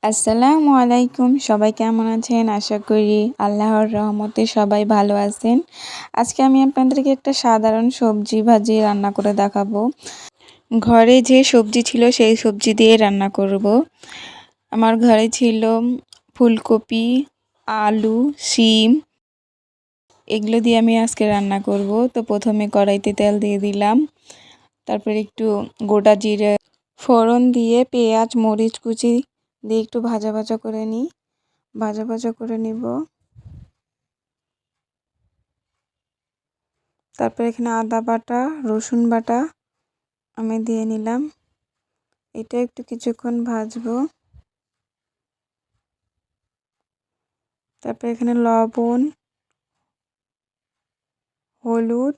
আসসালামু আলাইকুম, সবাই কেমন আছেন? আশা করি আল্লাহর রহমতে সবাই ভালো আছেন। আজকে আমি আপনাদেরকে একটা সাধারণ সবজি ভাজি রান্না করে দেখাবো। ঘরে যে সবজি ছিল সেই সবজি দিয়ে রান্না করব। আমার ঘরে ছিল ফুলকপি, আলু, শিম, এগুলো দিয়ে আমি আজকে রান্না করব। তো প্রথমে কড়াইতে তেল দিয়ে দিলাম, তারপর একটু গোটা জিরে ফোড়ন দিয়ে পেঁয়াজ মরিচ কুচি দিয়ে একটু ভাজা ভাজা করে নিব। তারপর এখানে আদা বাটা, রসুন বাটা আমি দিয়ে নিলাম। এটা একটু কিছুক্ষণ ভাজবো। তারপর এখানে লবণ, হলুদ,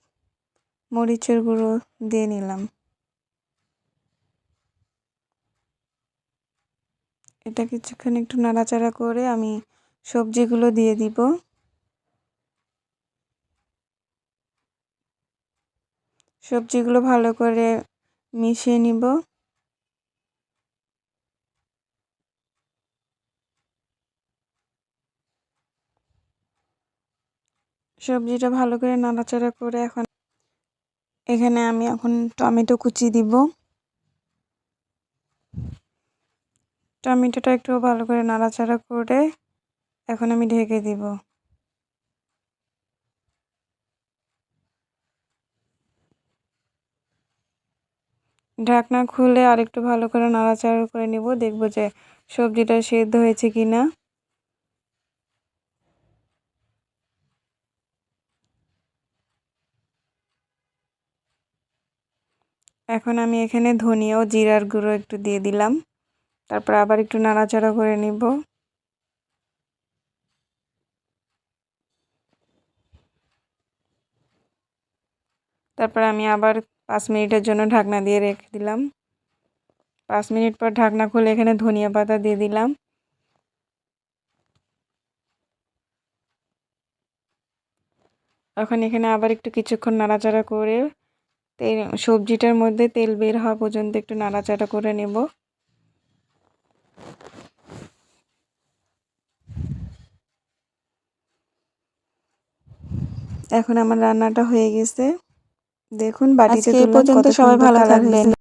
মরিচের গুঁড়ো দিয়ে নিলাম। এটা কিছুক্ষণ একটু নাড়াচাড়া করে আমি সবজিগুলো দিয়ে দিব। সবজিগুলো ভালো করে মিশিয়ে নিব। সবজিটা ভালো করে নাড়াচাড়া করে এখানে আমি এখন টমেটো কুচি দিব। টমেটোটা একটু ভালো করে নাড়াচাড়া করে এখন আমি ঢেকে দিব। ঢাকনা খুলে আরেকটু ভালো করে নাড়াচাড়া করে নিব, দেখব যে সবজিটা সেদ্ধ হয়েছে কিনা। এখন আমি এখানে ধনিয়া ও জিরার গুঁড়ো একটু দিয়ে দিলাম। তারপর আবার একটু নাড়াচাড়া করে নিব। তারপর আমি আবার 5 মিনিটের জন্য ঢাকনা দিয়ে রেখে দিলাম। 5 মিনিট পর ঢাকনা খুলে এখানে ধনিয়া পাতা দিয়ে দিলাম। এখন এখানে আবার একটু কিছুক্ষণ নাড়াচাড়া করে সবজিটার মধ্যে তেল বের হওয়া পর্যন্ত একটু নাড়াচাড়া করে নেব। এখন আমার রান্নাটা হয়ে গেছে। দেখুন বাটিতে তুললাম, কত সুন্দর কালার হয়েছে।